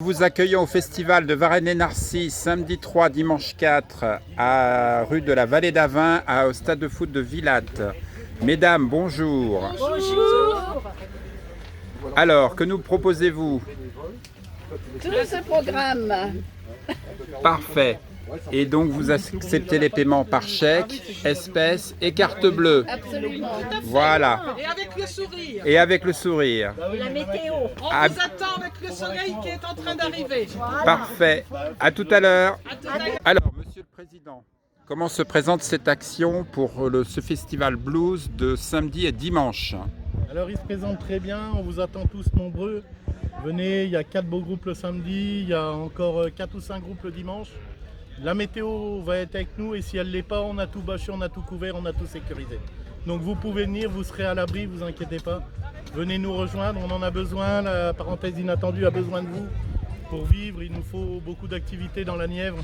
Vous accueillons au festival de Varennes et Narcisse samedi 3, dimanche 4 à rue de la Vallée d'Avin au stade de foot de Villatte. Mesdames, bonjour. Bonjour. Alors, que nous proposez-vous? Tout ce programme. Parfait. Et donc vous acceptez les paiements par chèque, espèces et carte bleue. Absolument. Voilà. Et avec le sourire. Et avec le sourire. La météo. On Ah. vous attend avec le soleil qui est en train d'arriver. Parfait. À tout à l'heure. À tout à l'heure. Alors, Monsieur le Président, comment se présente cette action pour ce festival blues de samedi et dimanche? Alors il se présente très bien, on vous attend tous nombreux. Venez, il y a 4 beaux groupes le samedi, il y a encore 4 ou 5 groupes le dimanche. La météo va être avec nous et si elle ne l'est pas, on a tout bâché, on a tout couvert, on a tout sécurisé. Donc vous pouvez venir, vous serez à l'abri, vous inquiétez pas. Venez nous rejoindre, on en a besoin, la parenthèse inattendue a besoin de vous pour vivre. Il nous faut beaucoup d'activités dans la Nièvre.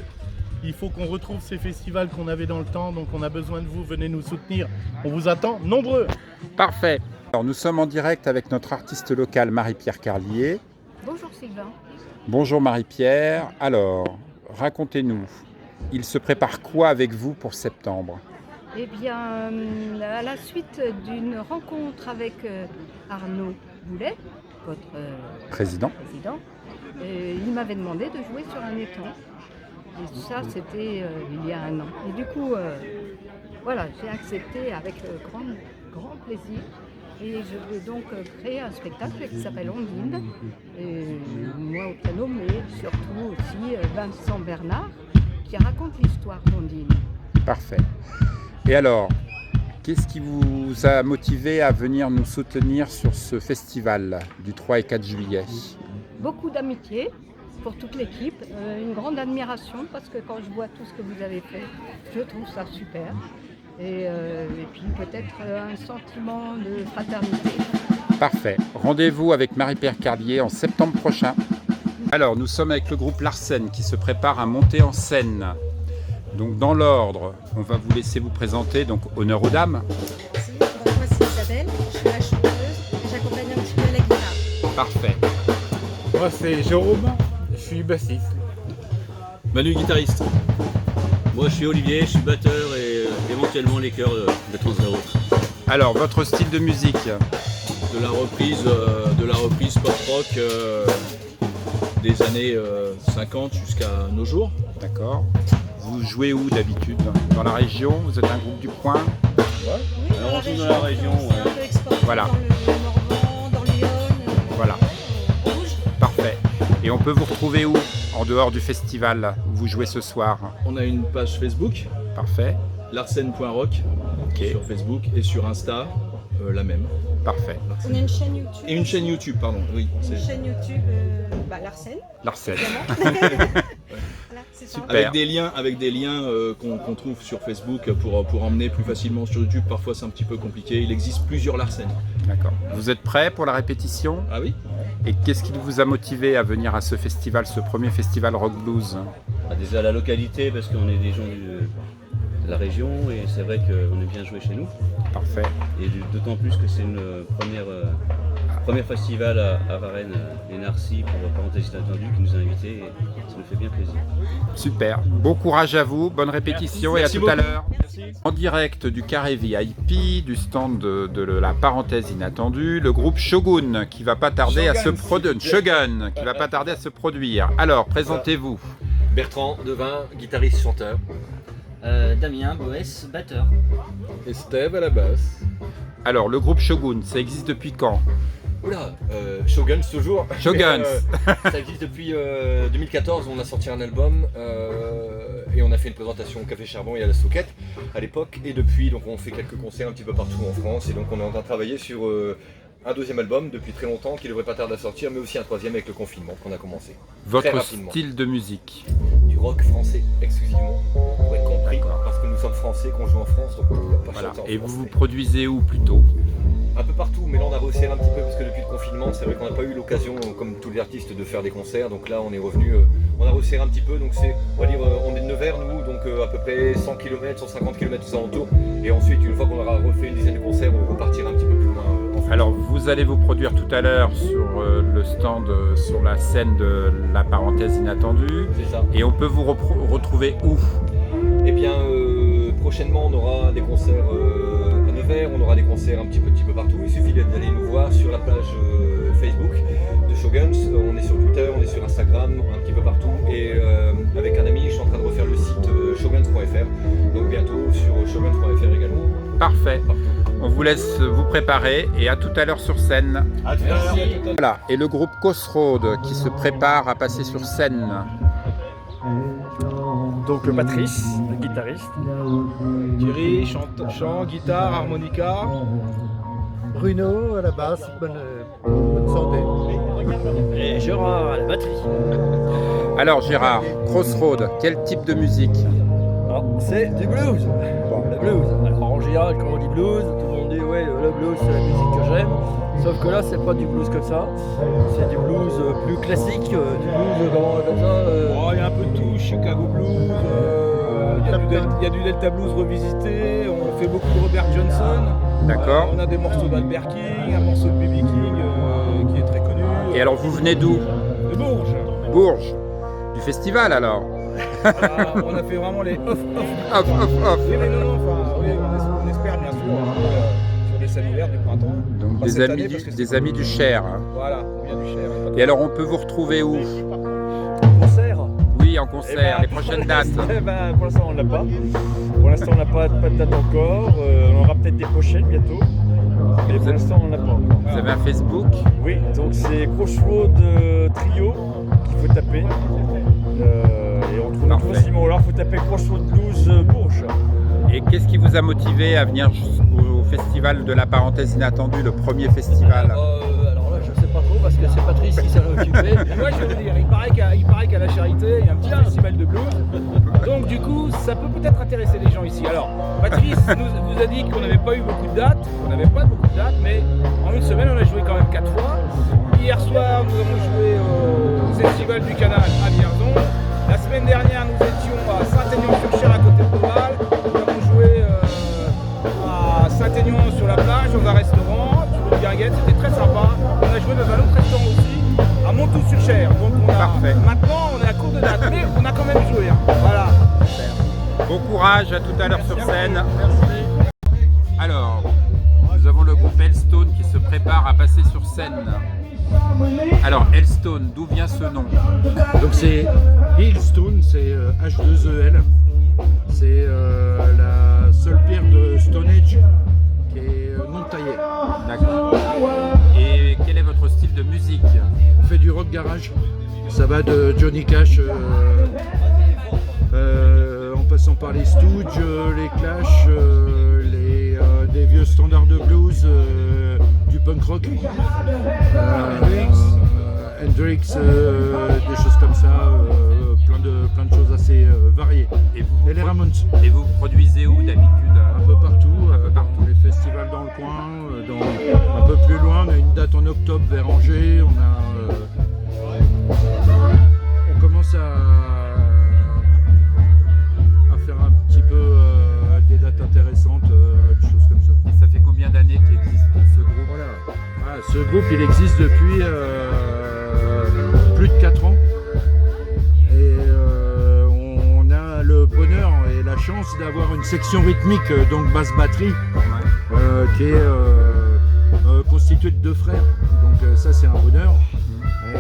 Il faut qu'on retrouve ces festivals qu'on avait dans le temps, donc on a besoin de vous, venez nous soutenir. On vous attend nombreux. Parfait. Alors, nous sommes en direct avec notre artiste locale Marie-Pierre Carlier. Bonjour Sylvain. Bonjour Marie-Pierre. Alors, racontez-nous, il se prépare quoi avec vous pour septembre? Eh bien, à la suite d'une rencontre avec Arnaud Boulet, votre Président. président, il m'avait demandé de jouer sur un étang. Et ça, c'était il y a un an. Et du coup, voilà, j'ai accepté avec grand plaisir. Et je vais donc créer un spectacle qui s'appelle Ondine. Et moi au piano, mais surtout aussi Vincent Bernard, qui raconte l'histoire d'Ondine. Parfait. Et alors, qu'est-ce qui vous a motivé à venir nous soutenir sur ce festival du 3 et 4 juillet? Beaucoup d'amitié pour toute l'équipe, une grande admiration parce que quand je vois tout ce que vous avez fait, je trouve ça super. Et puis peut-être un sentiment de fraternité. Parfait. Rendez-vous avec Marie-Pierre Carlier en septembre prochain. Alors, nous sommes avec le groupe Larsen qui se prépare à monter en scène. Donc, dans l'ordre, on va vous laisser vous présenter. Donc, honneur aux dames. Merci. Donc, moi c'est Isabelle, je suis la chanteuse et j'accompagne un petit peu la guitare. Parfait. Moi c'est Jérôme, je suis bassiste. Manu, guitariste. Moi je suis Olivier, je suis batteur et éventuellement les chœurs de temps à autre. Alors, votre style de musique? De la reprise pop-rock des années 50 jusqu'à nos jours. D'accord. Vous jouez où d'habitude? Dans la région? Vous êtes un groupe du coin? Oui, Alors, on joue dans la région, on s'est un peu exporté Voilà. dans le Morvan, dans Lyon, Voilà. Rouge. Parfait. Et on peut vous retrouver où? En dehors du festival où vous jouez ce soir? On a une page Facebook, Parfait. larsen.rock Ok. sur Facebook et sur Insta, la même. Parfait. On a une chaîne YouTube. Et une chaîne YouTube, pardon. Oui, Une c'est chaîne YouTube, Larsen, Larsen. évidemment. Voilà, c'est ça. Super. avec des liens qu'on trouve sur Facebook pour emmener plus facilement sur YouTube. Parfois c'est un petit peu compliqué. Il existe plusieurs Larsen. D'accord. Vous êtes prêts pour la répétition? Ah oui? Et qu'est-ce qui vous a motivé à venir à ce festival, ce premier festival Rock Blues? Déjà la localité parce qu'on est des gens de la région et c'est vrai qu'on aime bien jouer chez nous. Parfait. Et d'autant plus que c'est une première festival à Varennes et Narcisse pour parenthèse inattendue qui nous a invités et ça nous fait bien plaisir. Super. Bon courage à vous, bonne répétition et Merci à tout à beaucoup. l'heure. En direct du carré VIP, du stand de la parenthèse inattendue, le groupe Shogun qui va pas tarder à se produire. Shogun qui va pas tarder à se produire. Alors, présentez-vous. Bertrand Devin, guitariste chanteur. Damien Boès, batteur. Et Steve à la basse. Alors, le groupe Shogun, ça existe depuis quand? Oula, Shoguns toujours. Shoguns. Ça existe depuis 2014, on a sorti un album et on a fait une présentation au Café Charbon et à la Souquette à l'époque. Et depuis, donc on fait quelques concerts un petit peu partout en France et donc on est en train de travailler sur un deuxième album depuis très longtemps qui devrait pas tarder à sortir, mais aussi un troisième avec le confinement qu'on a commencé. Très Votre rapidement. style de musique? Du rock français exclusivement, pour être compris, parce que nous sommes français, qu'on joue en France, donc on ne va pas Voilà. chanter en Et vous français. vous produisez où plutôt? Un peu partout, mais là on a resserré un petit peu parce que depuis le confinement, c'est vrai qu'on n'a pas eu l'occasion, comme tous les artistes, de faire des concerts. Donc là on est revenu, on a resserré un petit peu. Donc c'est, on va dire, on est de Nevers nous, donc à peu près 100 km, 150 km aux alentours. Et ensuite, une fois qu'on aura refait une dizaine de concerts, on repartira un petit peu plus loin. Alors vous allez vous produire tout à l'heure sur le stand, sur la scène de la parenthèse inattendue. C'est ça. Et on peut vous retrouver où? Eh bien, prochainement on aura des concerts à Nevers, on aura des concerts un petit peu partout. Il suffit d'aller nous voir sur la page Facebook de Shoguns. On est sur Twitter, on est sur Instagram, un petit peu partout. Et avec un ami, je suis en train de refaire le site shoguns.fr. Donc bientôt sur shoguns.fr également. Parfait. On vous laisse vous préparer et à tout à l'heure sur scène. À tout à l'heure. Voilà, et le groupe Crossroad qui se prépare à passer sur scène. Donc Patrice, le guitariste. Thierry, chant, guitare, harmonica. Bruno à la basse, bonne santé. Et Gérard à la batterie. Alors Gérard, Crossroad, quel type de musique? Alors, c'est du blues. Bon, le blues. Alors en général, quand on dit blues, tout le monde dit ouais, le blues c'est la musique que j'aime. Sauf que là, c'est pas du blues comme ça. C'est du blues plus classique, du blues comme ça. Il y a un peu de tout, Chicago blues. Il y a du Delta blues revisité. On fait beaucoup de Robert Johnson. D'accord. On a des morceaux d'Albert King, un morceau de B.B. King qui est très connu. Et alors vous venez d'où? De Bourges. Bourges. Du festival alors? On a fait vraiment les off. Oui, mais non, oui, on espère bien sûr sur des scènes ouvertes du printemps. Donc des amis du Cher. Hein. Voilà, on vient du Cher. Et alors on peut vous retrouver où? En concert. Oui, en concert, les prochaines dates. Pour l'instant, on l'a pas. Pour l'instant, on n'a pas de date encore. On aura peut-être des prochaines bientôt. Mais pour l'instant, on n'a pas encore. Vous avez un Facebook? Oui, donc c'est Crossroad Trio qu'il faut taper. Et on trouve tout facilement. Alors, il faut taper Crossroad Blues Bourges. Et qu'est-ce qui vous a motivé à venir au festival de la parenthèse inattendue, le premier festival? Alors là, je ne sais pas trop parce que c'est Patrice qui s'en est occupé. Moi, je veux dire, il paraît qu'à la Charité, il y a un petit festival de blues. Donc, du coup, ça peut peut-être intéresser les gens ici. Alors, Patrice nous a dit qu'on n'avait pas eu beaucoup de dates. On n'avait pas beaucoup de dates, mais en une semaine, on a joué quand même 4 fois. Hier soir, nous avons joué au Festival du Canal à Vierzon. La semaine dernière, nous étions à Saint-Aignan-sur-Cher à côté de Beauval. Nous avons joué à Saint-Aignan sur la plage, dans un restaurant, sur le Guinguette, c'était très sympa. On a joué dans un autre restaurant aussi, à Montaut-sur-Cher. Donc maintenant, on est à court de date, mais on a quand même joué. Hein. Voilà. Bon courage, à tout à l'heure sur scène. Alors, nous avons le groupe Hellstone qui se prépare à passer sur scène. Alors, Hellstone, d'où vient ce nom? Donc c'est Hillstone, c'est H2EL. C'est la seule pierre de Stonehenge qui est non taillée. D'accord. Et quel est votre style de musique? On fait du rock garage. Ça va de Johnny Cash en passant par les Stooges, les Clash, des vieux standards de blues, du punk rock, Hendrix, des choses comme ça, plein de choses assez variées. Et les Ramones. Et vous produisez où d'habitude? Un peu partout, dans les festivals dans le coin, un peu plus loin, on a une date en octobre vers Angers, on commence à faire un petit peu des dates intéressantes, des choses comme ça. Et ça fait combien d'années qu'existe ce groupe? Voilà. Ce groupe il existe depuis plus de 4 ans. Et on a le bonheur et la chance d'avoir une section rythmique, donc basse batterie, qui est constituée de 2 frères. Donc ça c'est un bonheur. Et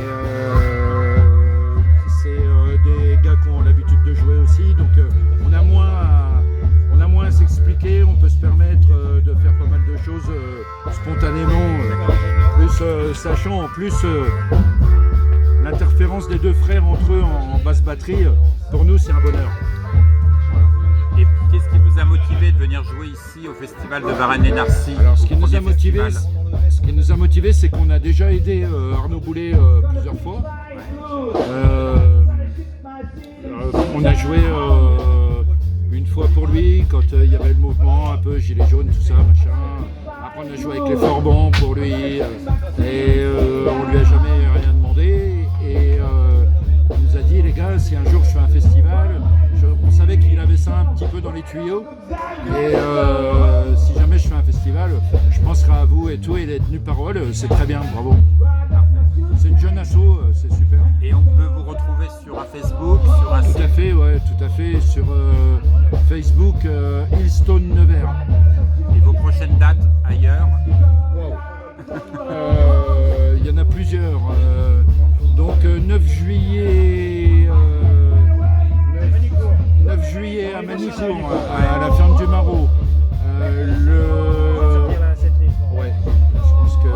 c'est des gars qui ont l'habitude de jouer aussi. Donc on a moins à s'expliquer, on peut se permettre de faire pas mal de choses spontanément, plus sachant en plus l'interférence des 2 frères entre eux en basse batterie, pour nous c'est un bonheur. Voilà. Et qu'est-ce qui vous a motivé de venir jouer ici au festival de Varennes-et-Narcy? Alors ce qui nous a motivé, c'est qu'on a déjà aidé Arnaud Boulet plusieurs fois. On a joué une fois pour lui quand il y avait le mouvement un peu gilet jaune, tout ça, machin. Après on a joué avec les Forbans pour lui et on lui a jamais rien demandé et il nous a dit les gars si un jour je fais un festival, on savait qu'il avait ça un petit peu dans les tuyaux et si jamais je fais un festival je penserai à vous et tout, il est tenu parole, c'est très bien, bravo. C'est une jeune asso, c'est super. Et on peut vous retrouver sur un Facebook, sur un Tout à fait, ouais, tout à fait, sur Facebook Hillstone Nevers. Et vos prochaines dates ailleurs? Il y en a plusieurs. Donc 9 juillet à Manicourt, à la ferme du Marot. Ouais, je pense que...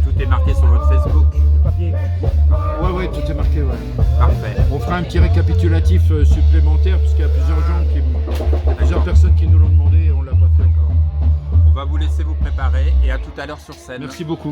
Tout est marqué sur votre Facebook? Ouais, tout est marqué, ouais. Parfait. On fera un petit récapitulatif supplémentaire, parce qu'il y a plusieurs personnes qui nous l'ont demandé et on ne l'a pas fait encore. On va vous laisser vous préparer et à tout à l'heure sur scène. Merci beaucoup.